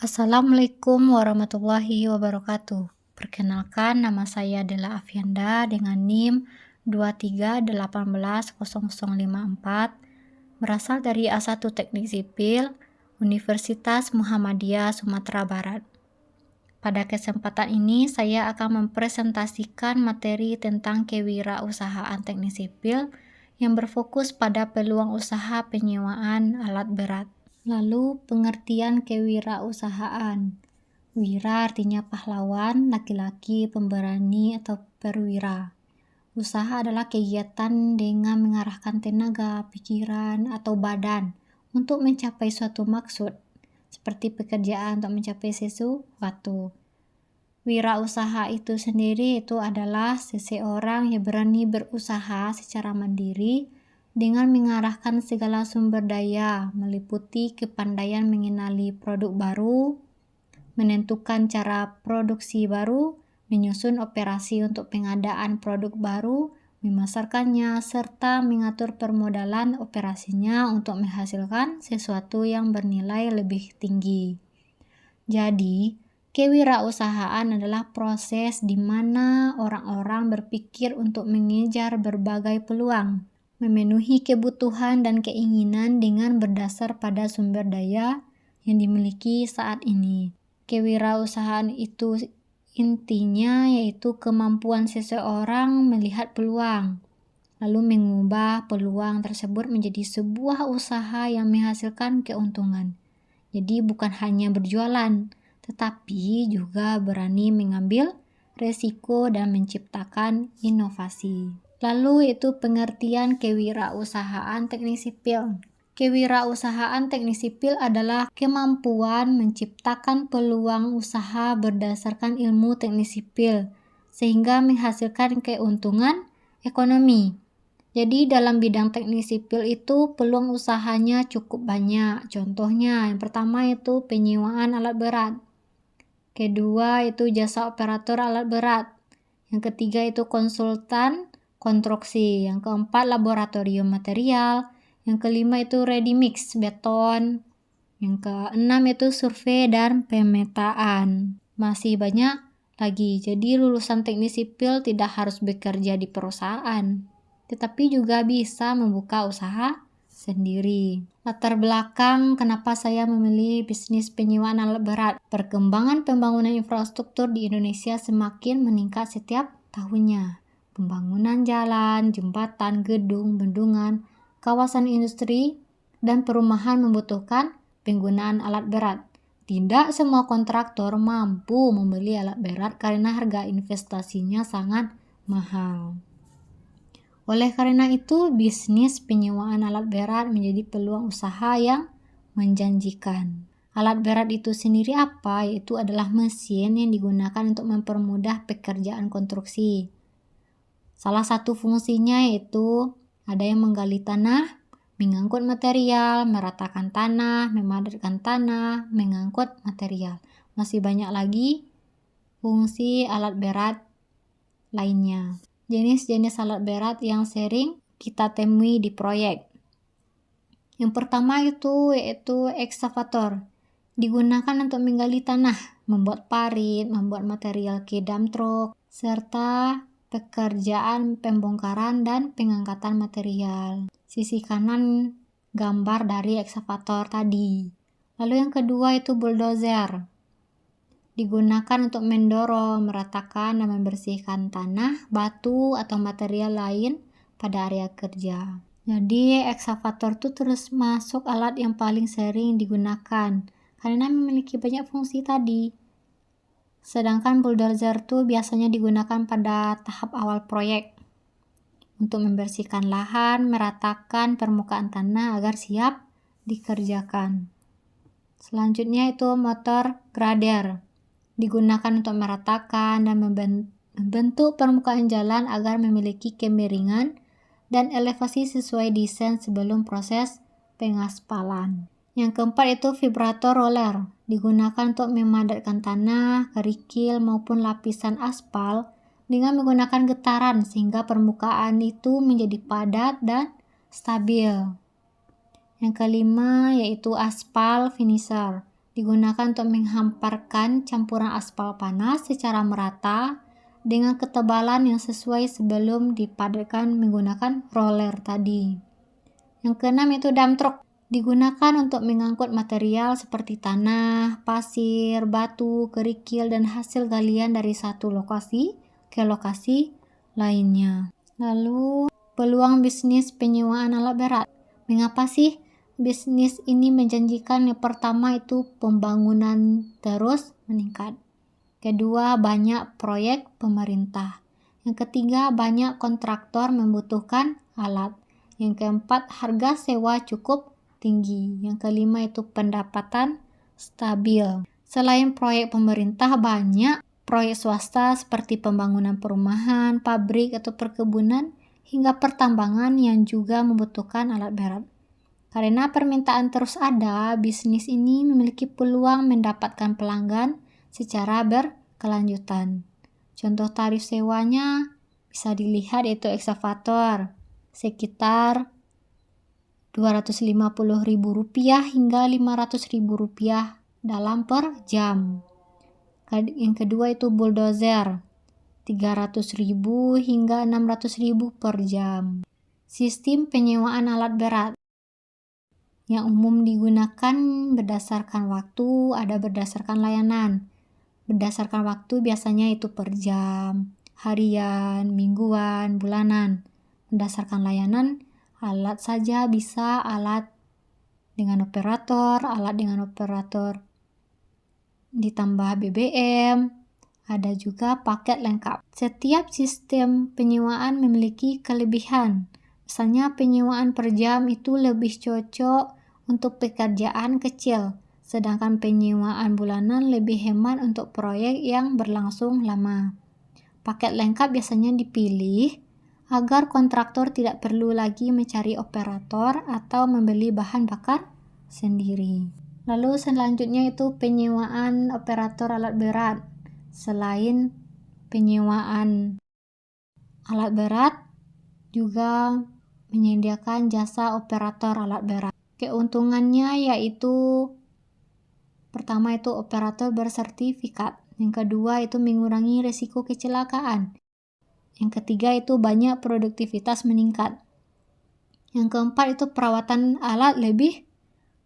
Assalamualaikum warahmatullahi wabarakatuh. Perkenalkan, nama saya Dela Afianda dengan NIM 238110054, berasal dari A1 Teknik Sipil, Universitas Muhammadiyah Sumatera Barat. Pada kesempatan ini, saya akan mempresentasikan materi tentang kewirausahaan teknik sipil yang berfokus pada peluang usaha penyewaan alat berat. Lalu, pengertian kewirausahaan. Wira artinya pahlawan, laki-laki, pemberani, atau perwira. Usaha adalah kegiatan dengan mengarahkan tenaga, pikiran, atau badan untuk mencapai suatu maksud, seperti pekerjaan untuk mencapai sesuatu. Wirausaha itu sendiri adalah seseorang yang berani berusaha secara mandiri dengan mengarahkan segala sumber daya, meliputi kepandaian mengenali produk baru, menentukan cara produksi baru, menyusun operasi untuk pengadaan produk baru, memasarkannya, serta mengatur permodalan operasinya untuk menghasilkan sesuatu yang bernilai lebih tinggi. Jadi, kewirausahaan adalah proses di mana orang-orang berpikir untuk mengejar berbagai peluang, memenuhi kebutuhan dan keinginan dengan berdasar pada sumber daya yang dimiliki saat ini. Kewirausahaan itu intinya yaitu kemampuan seseorang melihat peluang, lalu mengubah peluang tersebut menjadi sebuah usaha yang menghasilkan keuntungan. Jadi bukan hanya berjualan, tetapi juga berani mengambil resiko dan menciptakan inovasi. Lalu itu pengertian kewirausahaan teknik sipil. Kewirausahaan teknik sipil adalah kemampuan menciptakan peluang usaha berdasarkan ilmu teknik sipil, sehingga menghasilkan keuntungan ekonomi. Jadi dalam bidang teknik sipil itu peluang usahanya cukup banyak. Contohnya, yang pertama itu penyewaan alat berat. Kedua itu jasa operator alat berat. Yang ketiga itu konsultan konstruksi. Yang keempat laboratorium material. Yang kelima itu ready mix beton. Yang keenam itu survei dan pemetaan. Masih banyak lagi. Jadi lulusan teknik sipil tidak harus bekerja di perusahaan, tetapi juga bisa membuka usaha sendiri. Latar belakang kenapa saya memilih bisnis penyewaan alat berat. Perkembangan pembangunan infrastruktur di Indonesia semakin meningkat setiap tahunnya. Pembangunan jalan, jembatan, gedung, bendungan, kawasan industri, dan perumahan membutuhkan penggunaan alat berat. Tidak semua kontraktor mampu membeli alat berat karena harga investasinya sangat mahal. Oleh karena itu, bisnis penyewaan alat berat menjadi peluang usaha yang menjanjikan. Alat berat itu sendiri apa? Yaitu adalah mesin yang digunakan untuk mempermudah pekerjaan konstruksi. Salah satu fungsinya yaitu ada yang menggali tanah, mengangkut material, meratakan tanah, memadatkan tanah, mengangkut material. Masih banyak lagi fungsi alat berat lainnya. Jenis-jenis alat berat yang sering kita temui di proyek. Yang pertama yaitu ekskavator. Digunakan untuk menggali tanah, membuat parit, membuat material ke dump truck, serta pekerjaan pembongkaran dan pengangkatan material. Sisi kanan gambar dari ekskavator tadi. Lalu yang kedua itu bulldozer. Digunakan untuk mendorong, meratakan, dan membersihkan tanah, batu, atau material lain pada area kerja. Jadi, ekskavator itu terus masuk alat yang paling sering digunakan karena memiliki banyak fungsi tadi. Sedangkan bulldozer itu biasanya digunakan pada tahap awal proyek untuk membersihkan lahan, meratakan permukaan tanah agar siap dikerjakan. Selanjutnya itu motor grader. Digunakan untuk meratakan dan membentuk permukaan jalan agar memiliki kemiringan dan elevasi sesuai desain sebelum proses pengaspalan. Yang keempat itu vibrator roller. Digunakan untuk memadatkan tanah, kerikil maupun lapisan aspal dengan menggunakan getaran sehingga permukaan itu menjadi padat dan stabil. Yang kelima yaitu aspal finisher. digunakan untuk menghamparkan campuran aspal panas secara merata dengan ketebalan yang sesuai sebelum dipadatkan menggunakan roller tadi. Yang keenam itu dump truck, digunakan untuk mengangkut material seperti tanah, pasir, batu, kerikil, dan hasil galian dari satu lokasi ke lokasi lainnya. Lalu, peluang bisnis penyewaan alat berat. Mengapa sih bisnis ini menjanjikan? Yang pertama itu pembangunan terus meningkat. Kedua, banyak proyek pemerintah. Yang ketiga, banyak kontraktor membutuhkan alat. Yang keempat, harga sewa cukup tinggi. Yang kelima itu pendapatan stabil. Selain proyek pemerintah, banyak proyek swasta seperti pembangunan perumahan, pabrik atau perkebunan, hingga pertambangan yang juga membutuhkan alat berat. Karena permintaan terus ada, bisnis ini memiliki peluang mendapatkan pelanggan secara berkelanjutan. Contoh tarif sewanya bisa dilihat yaitu ekskavator sekitar Rp250.000 hingga Rp500.000 dalam per jam. Yang kedua itu bulldozer Rp300.000 hingga Rp600.000 per jam. Sistem penyewaan alat berat yang umum digunakan berdasarkan waktu, ada berdasarkan layanan. Berdasarkan waktu biasanya itu per jam, harian, mingguan, bulanan. Berdasarkan layanan, alat saja bisa alat dengan operator, alat dengan operator ditambah BBM, ada juga paket lengkap. Setiap sistem penyewaan memiliki kelebihan. Misalnya penyewaan per jam itu lebih cocok untuk pekerjaan kecil, sedangkan penyewaan bulanan lebih hemat untuk proyek yang berlangsung lama. Paket lengkap biasanya dipilih agar kontraktor tidak perlu lagi mencari operator atau membeli bahan bakar sendiri. Lalu selanjutnya itu penyewaan operator alat berat. Selain penyewaan alat berat, juga menyediakan jasa operator alat berat. Keuntungannya yaitu pertama itu operator bersertifikat. Yang kedua itu mengurangi risiko kecelakaan. Yang ketiga itu banyak produktivitas meningkat. Yang keempat itu perawatan alat lebih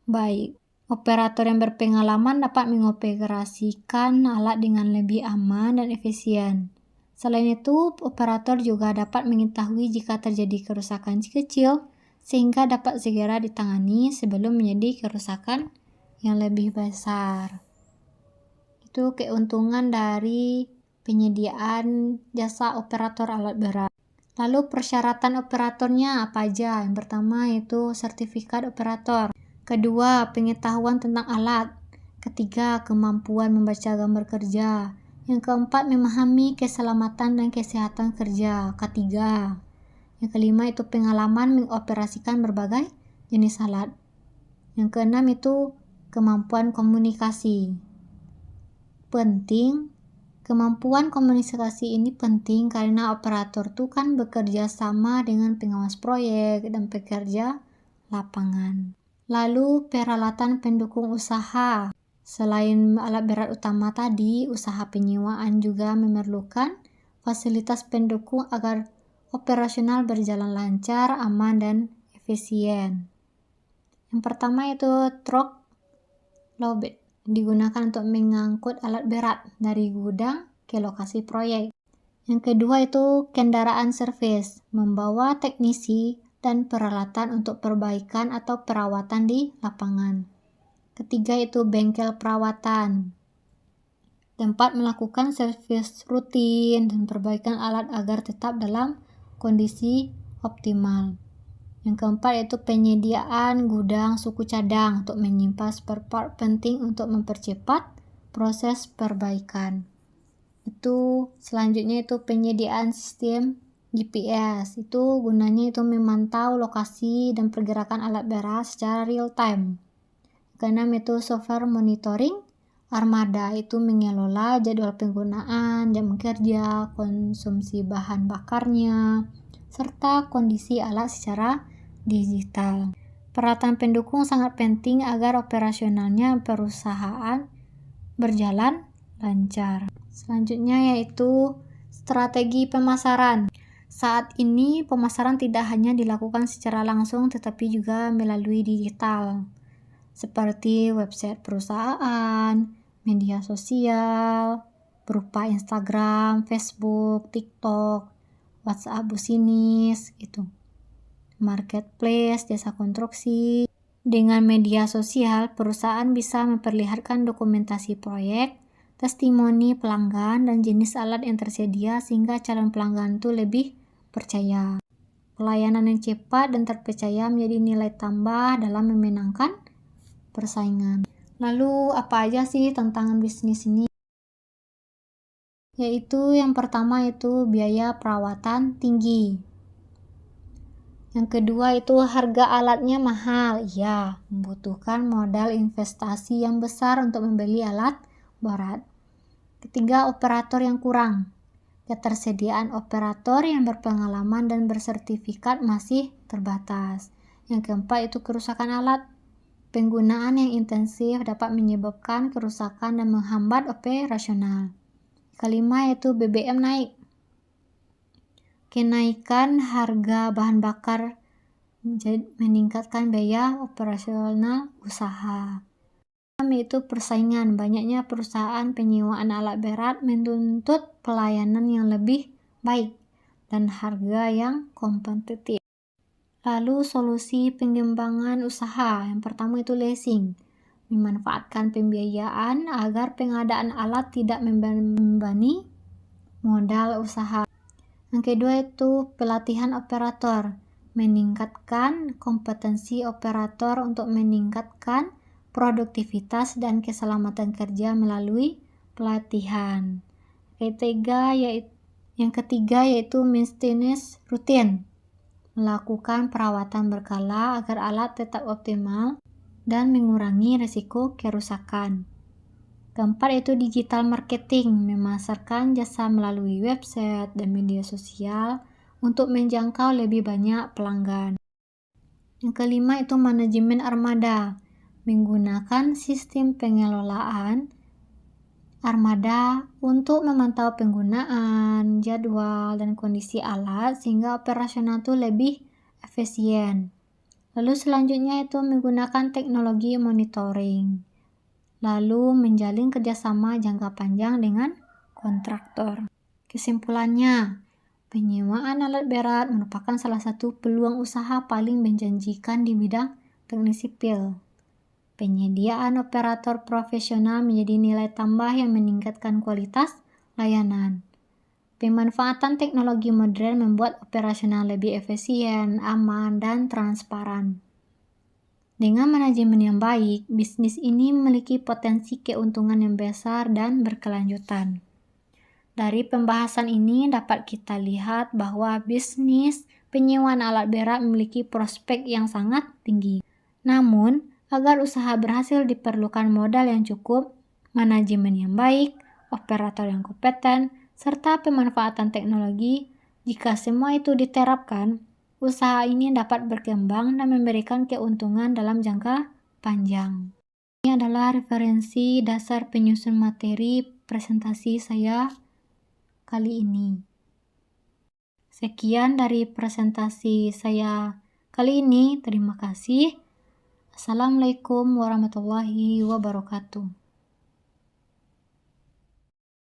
baik. Operator yang berpengalaman dapat mengoperasikan alat dengan lebih aman dan efisien. Selain itu, operator juga dapat mengetahui jika terjadi kerusakan kecil, sehingga dapat segera ditangani sebelum menjadi kerusakan yang lebih besar. Itu keuntungan dari penyediaan jasa operator alat berat. Lalu persyaratan operatornya apa aja? Yang pertama itu sertifikat operator. Kedua, pengetahuan tentang alat. Ketiga, kemampuan membaca gambar kerja. Yang keempat, memahami keselamatan dan kesehatan kerja. Ketiga, yang kelima itu pengalaman mengoperasikan berbagai jenis alat. Yang keenam itu kemampuan komunikasi. Penting, kemampuan komunikasi ini penting karena operator itu kan bekerja sama dengan pengawas proyek dan pekerja lapangan. Lalu peralatan pendukung usaha. Selain alat berat utama tadi, usaha penyewaan juga memerlukan fasilitas pendukung agar operasional berjalan lancar, aman, dan efisien. Yang pertama itu truk lowbed, digunakan untuk mengangkut alat berat dari gudang ke lokasi proyek. Yang kedua itu kendaraan servis, membawa teknisi dan peralatan untuk perbaikan atau perawatan di lapangan. Ketiga itu bengkel perawatan, tempat melakukan servis rutin dan perbaikan alat agar tetap dalam kondisi optimal. Yang keempat yaitu penyediaan gudang suku cadang untuk menyimpan spare part penting untuk mempercepat proses perbaikan. Itu selanjutnya itu penyediaan sistem GPS. Itu gunanya itu memantau lokasi dan pergerakan alat berat secara real time. Keenam itu software monitoring armada, itu mengelola jadwal penggunaan, jam kerja, konsumsi bahan bakarnya, serta kondisi alat secara digital. Peralatan pendukung sangat penting agar operasionalnya perusahaan berjalan lancar. Selanjutnya yaitu strategi pemasaran. Saat ini pemasaran tidak hanya dilakukan secara langsung tetapi juga melalui digital, seperti website perusahaan, media sosial, berupa Instagram, Facebook, TikTok, WhatsApp bisnis, marketplace, jasa konstruksi. Dengan media sosial, perusahaan bisa memperlihatkan dokumentasi proyek, testimoni pelanggan, dan jenis alat yang tersedia sehingga calon pelanggan itu lebih percaya. Pelayanan yang cepat dan terpercaya menjadi nilai tambah dalam memenangkan persaingan. Lalu apa aja sih tantangan bisnis ini? Yaitu yang pertama itu biaya perawatan tinggi. Yang kedua itu harga alatnya mahal. Ya, membutuhkan modal investasi yang besar untuk membeli alat berat. Ketiga, operator yang kurang. Ketersediaan operator yang berpengalaman dan bersertifikat masih terbatas. Yang keempat itu kerusakan alat. Penggunaan yang intensif dapat menyebabkan kerusakan dan menghambat operasional. Kelima yaitu BBM naik. Kenaikan harga bahan bakar meningkatkan biaya operasional usaha. Yaitu persaingan. Banyaknya perusahaan penyewaan alat berat menuntut pelayanan yang lebih baik dan harga yang kompetitif. Lalu solusi pengembangan usaha. Yang pertama itu leasing. Memanfaatkan pembiayaan agar pengadaan alat tidak membebani modal usaha. Yang kedua itu pelatihan operator. Meningkatkan kompetensi operator untuk meningkatkan produktivitas dan keselamatan kerja melalui pelatihan. Yang ketiga yaitu maintenance rutin. Melakukan perawatan berkala agar alat tetap optimal dan mengurangi risiko kerusakan. Keempat itu digital marketing, memasarkan jasa melalui website dan media sosial untuk menjangkau lebih banyak pelanggan. Yang kelima itu manajemen armada, menggunakan sistem pengelolaan armada untuk memantau penggunaan, jadwal, dan kondisi alat sehingga operasional itu lebih efisien. Lalu selanjutnya itu menggunakan teknologi monitoring. Lalu menjalin kerjasama jangka panjang dengan kontraktor. Kesimpulannya, penyewaan alat berat merupakan salah satu peluang usaha paling menjanjikan di bidang teknik sipil. Penyediaan operator profesional menjadi nilai tambah yang meningkatkan kualitas layanan. Pemanfaatan teknologi modern membuat operasional lebih efisien, aman, dan transparan. Dengan manajemen yang baik, bisnis ini memiliki potensi keuntungan yang besar dan berkelanjutan. Dari pembahasan ini dapat kita lihat bahwa bisnis penyewaan alat berat memiliki prospek yang sangat tinggi. Namun, agar usaha berhasil diperlukan modal yang cukup, manajemen yang baik, operator yang kompeten, serta pemanfaatan teknologi. Jika semua itu diterapkan, usaha ini dapat berkembang dan memberikan keuntungan dalam jangka panjang. Ini adalah referensi dasar penyusun materi presentasi saya kali ini. Sekian dari presentasi saya kali ini. Terima kasih. Assalamualaikum warahmatullahi wabarakatuh.